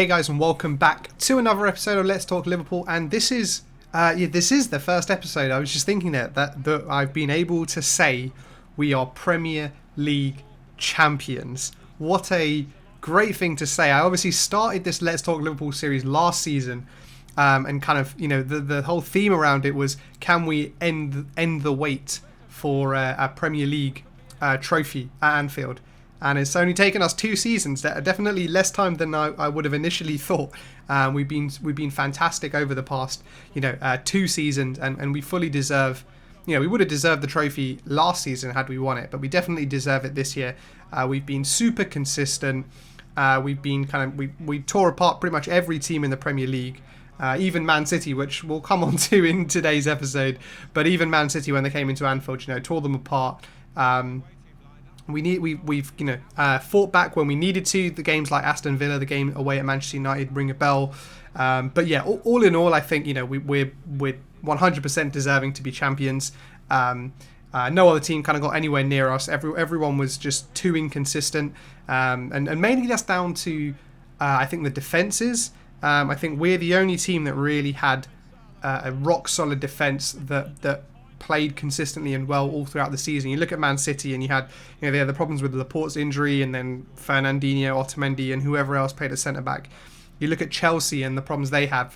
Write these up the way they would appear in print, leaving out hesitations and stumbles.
Hey guys, and welcome back to another episode of Let's Talk Liverpool. And this is the first episode. I was just thinking that I've been able to say we are Premier League champions. What a great thing to say. I obviously started this Let's Talk Liverpool series last season, and kind of the whole theme around it was, can we end the wait for a Premier League trophy at Anfield? And it's only taken us 2 seasons. Definitely less time than I would have initially thought. We've been fantastic over the past 2 seasons, and we fully deserve. We would have deserved the trophy last season had we won it, but we definitely deserve it this year. We've been super consistent. We've been we tore apart pretty much every team in the Premier League. Even Man City, which we'll come on to in today's episode. But even Man City, when they came into Anfield, tore them apart. We've fought back when we needed to. The games like Aston Villa, the game away at Manchester United ring a bell. But yeah, all in all, I think we're 100% deserving to be champions. No other team kind of got anywhere near us. Everyone was just too inconsistent, and mainly that's down to I think the defenses. I think we're the only team that really had a rock solid defense that played consistently and well all throughout the season. You look at Man City and you had they had the problems with Laporte's injury, and then Fernandinho, Otamendi, and whoever else played at centre back. You look at Chelsea and the problems they have.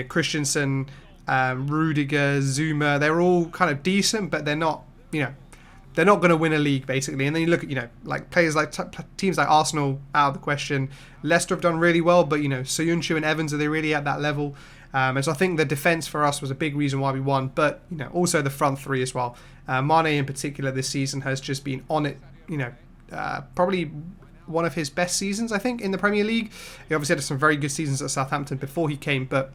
Christensen, Rudiger, Zuma. They're all kind of decent, but they're not. They're not going to win a league basically. And then you look at like players like teams like Arsenal, out of the question. Leicester have done really well, but Soyuncu and Evans, are they really at that level? And so I think the defence for us was a big reason why we won, but also the front three as well. Mane in particular this season has just been on it. Probably one of his best seasons, I think, in the Premier League. He obviously had some very good seasons at Southampton before he came, but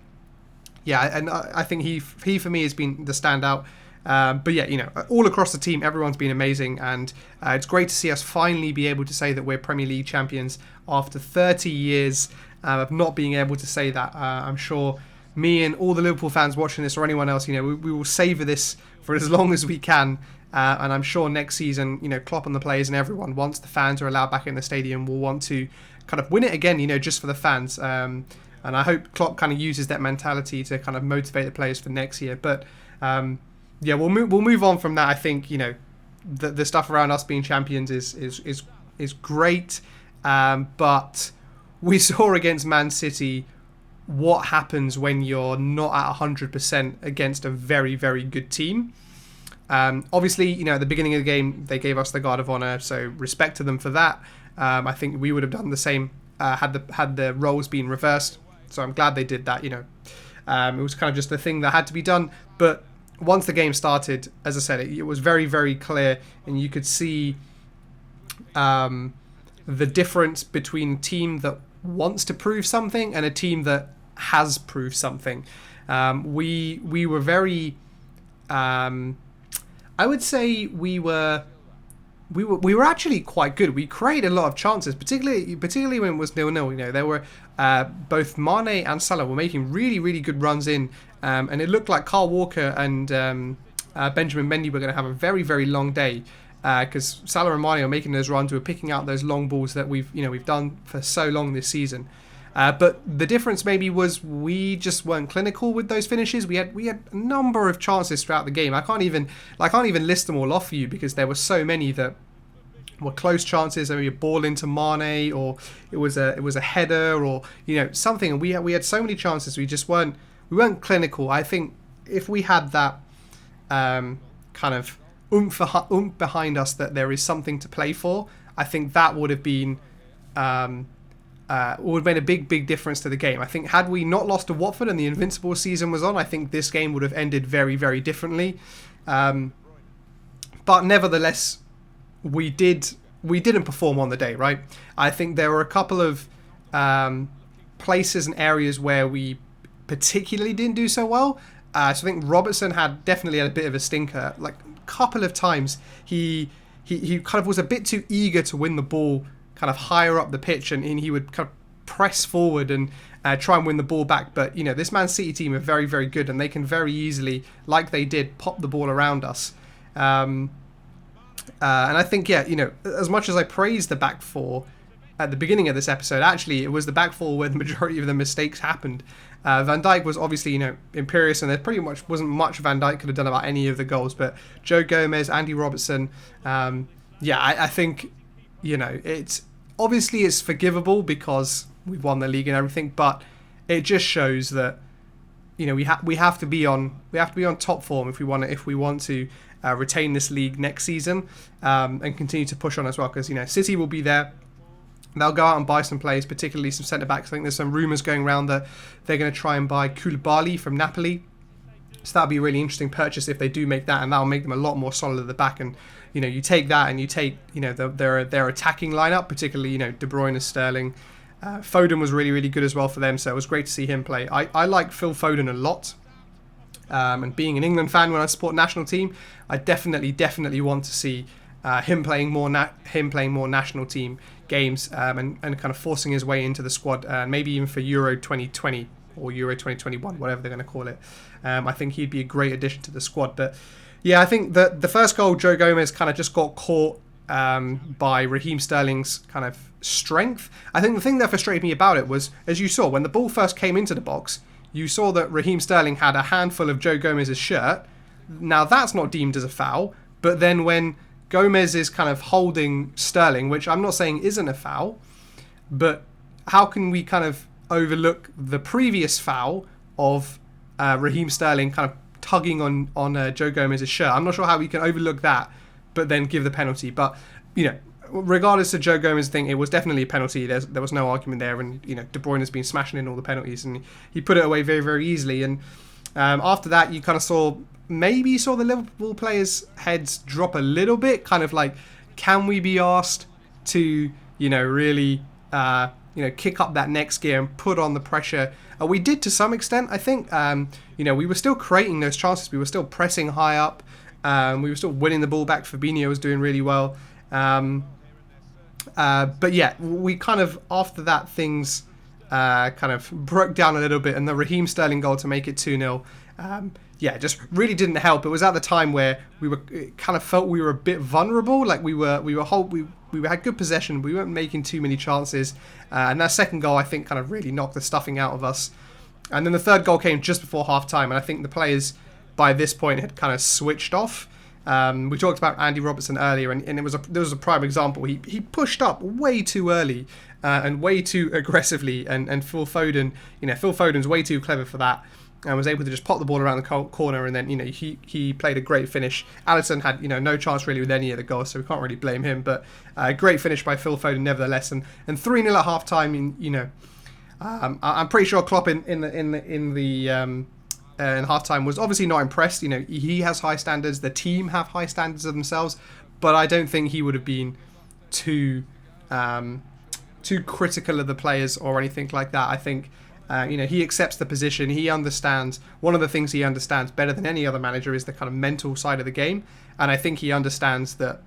yeah, and I think he for me has been the standout. But yeah, all across the team, everyone's been amazing, and it's great to see us finally be able to say that we're Premier League champions after 30 years of not being able to say that. I'm sure me and all the Liverpool fans watching this, or anyone else, we will savour this for as long as we can. And I'm sure next season, Klopp and the players and everyone, once the fans are allowed back in the stadium, will want to kind of win it again, just for the fans. And I hope Klopp kind of uses that mentality to kind of motivate the players for next year. But yeah, we'll move on from that. I think the stuff around us being champions is great, but we saw against Man City what happens when you're not at 100% against a very, very good team. Obviously, at the beginning of the game, they gave us the guard of honour, so respect to them for that. I think we would have done the same had the roles been reversed. So I'm glad they did that. It was kind of just a thing that had to be done. But once the game started, as I said, it was very, very clear, and you could see the difference between a team that wants to prove something and a team that has proved something. We were very, I would say we were actually quite good. We created a lot of chances, particularly when it was 0-0. There were both Mane and Salah were making really, really good runs in, and it looked like Kyle Walker and Benjamin Mendy were going to have a very, very long day, because Salah and Mane are making those runs. We're picking out those long balls that we've done for so long this season. But the difference maybe was we just weren't clinical with those finishes. We had a number of chances throughout the game. I can't even list them all off for you, because there were so many that were close chances. Maybe a ball into Mane, or it was a header, or something. And we had so many chances. We weren't clinical. I think if we had that kind of oomph behind us, that there is something to play for, I think that would have been. Would have made a big difference to the game. I think had we not lost to Watford and the Invincible season was on, I think this game would have ended very, very differently. But nevertheless, we didn't perform on the day, right? I think there were a couple of places and areas where we particularly didn't do so well. So I think Robertson definitely had a bit of a stinker. Like a couple of times, he kind of was a bit too eager to win the ball kind of higher up the pitch, and he would kind of press forward and try and win the ball back. But this Man City team are very, very good, and they can very easily, like they did, pop the ball around us. And I think, as much as I praise the back four, at the beginning of this episode, actually, it was the back four where the majority of the mistakes happened. Van Dijk was obviously, imperious, and there pretty much wasn't much Van Dijk could have done about any of the goals. But Joe Gomez, Andy Robertson, I think, it's obviously it's forgivable because we've won the league and everything, but it just shows that we have to be on top form if we want to retain this league next season, and continue to push on as well, because City will be there. They'll go out and buy some players, particularly some centre backs. I think there's some rumours going around that they're going to try and buy Koulibaly from Napoli. So that'll be a really interesting purchase if they do make that, and that'll make them a lot more solid at the back. And you take that and you take their attacking lineup, particularly De Bruyne, Sterling. Foden was really, really good as well for them, so it was great to see him play. I like Phil Foden a lot, and being an England fan when I support national team, I definitely want to see him playing more national team games, and kind of forcing his way into the squad, maybe even for Euro 2020 or Euro 2021, whatever they're going to call it. I think he'd be a great addition to the squad. But yeah, I think that the first goal, Joe Gomez kind of just got caught by Raheem Sterling's kind of strength. I think the thing that frustrated me about it was, as you saw, when the ball first came into the box, you saw that Raheem Sterling had a handful of Joe Gomez's shirt. Now that's not deemed as a foul, but then when Gomez is kind of holding Sterling, which I'm not saying isn't a foul, but how can we kind of overlook the previous foul of Raheem Sterling kind of tugging on Joe Gomez's shirt? I'm not sure how we can overlook that, but then give the penalty. But regardless of Joe Gomez thing, it was definitely a penalty. There was no argument there, and De Bruyne has been smashing in all the penalties, and he put it away very, very easily. And after that, you kind of saw the Liverpool players' heads drop a little bit, kind of like, can we be asked to really kick up that next gear and put on the pressure? We did to some extent, I think. We were still creating those chances. We were still pressing high up. We were still winning the ball back. Fabinho was doing really well. But yeah, we kind of, after that, things kind of broke down a little bit, and the Raheem Sterling goal to make it 2-0, just really didn't help. It was at the time where it kind of felt we were a bit vulnerable. Like we had good possession, we weren't making too many chances, and that second goal, I think, kind of really knocked the stuffing out of us. And then the third goal came just before half time, and I think the players by this point had kind of switched off. We talked about Andy Robertson earlier, and there was a prime example. He pushed up way too early and way too aggressively, and Phil Foden, Phil Foden's way too clever for that, and was able to just pop the ball around the corner, and then he played a great finish. Alisson had no chance really with any of the goals, so we can't really blame him. But great finish by Phil Foden nevertheless, and 3-0 at half time. I'm pretty sure Klopp in halftime was obviously not impressed. He has high standards. The team have high standards of themselves, but I don't think he would have been too critical of the players or anything like that. I think he accepts the position. He understands, one of the things he understands better than any other manager is the kind of mental side of the game, and I think he understands that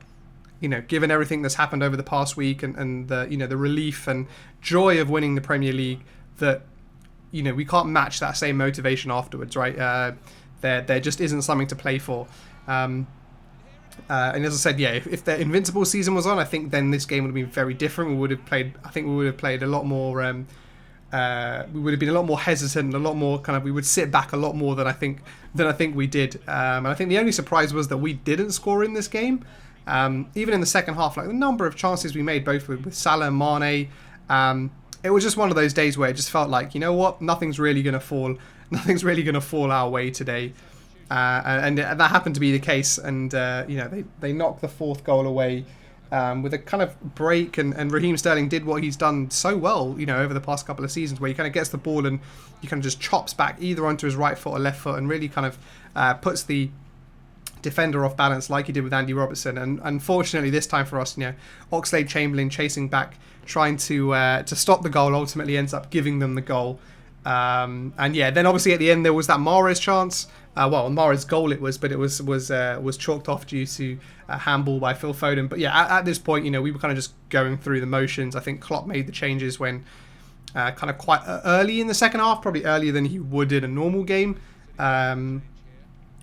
given everything that's happened over the past week and the the relief and joy of winning the Premier League, that we can't match that same motivation afterwards, right? There just isn't something to play for. And as I said, if the Invincible season was on, I think then this game would have been very different. We would have played a lot more. We would have been a lot more hesitant, a lot more kind of. We would sit back a lot more than I think we did. And I think the only surprise was that we didn't score in this game. Even in the second half, like the number of chances we made, both with Salah and Mane. It was just one of those days where it just felt like, nothing's really going to fall our way today. And that happened to be the case. And, they knocked the fourth goal away with a kind of break. And Raheem Sterling did what he's done so well, over the past couple of seasons, where he kind of gets the ball and he kind of just chops back either onto his right foot or left foot and really kind of puts the defender off balance like he did with Andy Robertson. And unfortunately this time for us, Oxlade-Chamberlain chasing back, trying to stop the goal, ultimately ends up giving them the goal. Then obviously at the end there was that Mahrez chance. Mahrez goal it was, but it was chalked off due to a handball by Phil Foden. But at this point, we were kind of just going through the motions. I think Klopp made the changes when kind of quite early in the second half, probably earlier than he would in a normal game.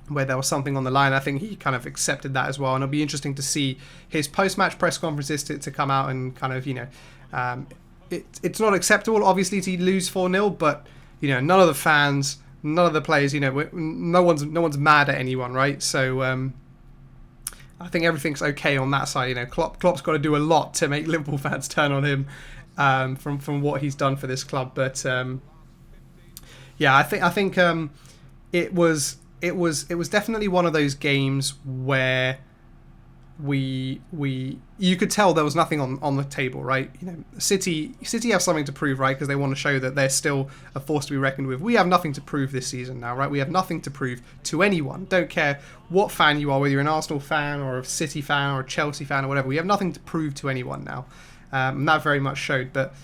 where there was something on the line. I think he kind of accepted that as well, and it'll be interesting to see his post-match press conferences to come out and kind of, it's not acceptable, obviously, to lose 4-0, but, none of the fans, none of the players, no one's mad at anyone, right? So I think everything's okay on that side. Klopp's got to do a lot to make Liverpool fans turn on him from what he's done for this club. But I think it was definitely one of those games where you could tell there was nothing on the table, right? City have something to prove, right? Because they want to show that they're still a force to be reckoned with. We have nothing to prove this season now, right? We have nothing to prove to anyone. Don't care what fan you are, whether you're an Arsenal fan or a City fan or a Chelsea fan or whatever. We have nothing to prove to anyone now. And that very much showed. But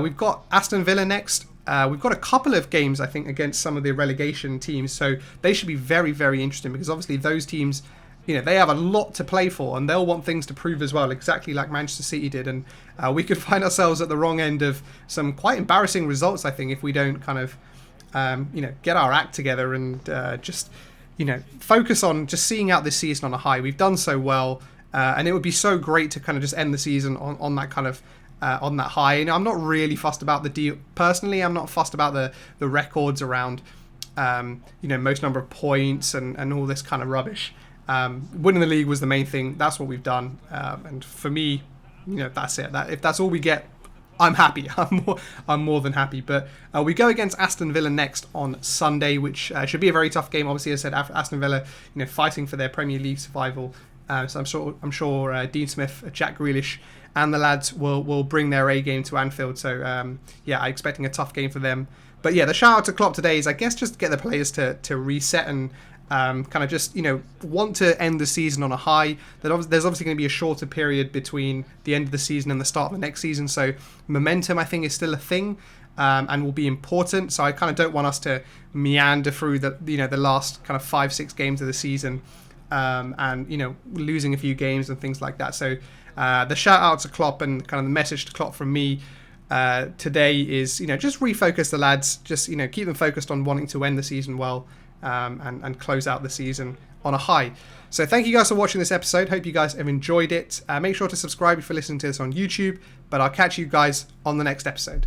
we've got Aston Villa next. We've got a couple of games, I think, against some of the relegation teams. So they should be very, very interesting, because obviously those teams, they have a lot to play for, and they'll want things to prove as well, exactly like Manchester City did. And we could find ourselves at the wrong end of some quite embarrassing results, I think, if we don't kind of, get our act together and just, focus on just seeing out this season on a high. We've done so well, and it would be so great to kind of just end the season on that kind of, on that high. I'm not really fussed about the deal. Personally, I'm not fussed about the records around, most number of points and all this kind of rubbish. Winning the league was the main thing. That's what we've done, and for me, that's it. If that's all we get, I'm happy. I'm more than happy. But we go against Aston Villa next on Sunday, which should be a very tough game. Obviously, as I said, Aston Villa, fighting for their Premier League survival. So I'm sure Dean Smith, Jack Grealish, and the lads will bring their A game to Anfield. So I'm expecting a tough game for them. But yeah, the shout out to Klopp today is, I guess, just to get the players to reset and kind of just, want to end the season on a high. There's obviously going to be a shorter period between the end of the season and the start of the next season. So momentum, I think, is still a thing and will be important. So I kind of don't want us to meander through the last kind of 5-6 games of the season and, losing a few games and things like that. So the shout out to Klopp and kind of the message to Klopp from me today is, just refocus the lads, just, keep them focused on wanting to end the season well. And close out the season on a high. So thank you guys for watching this episode. Hope you guys have enjoyed it. Make sure to subscribe if you're listening to this on YouTube, but I'll catch you guys on the next episode.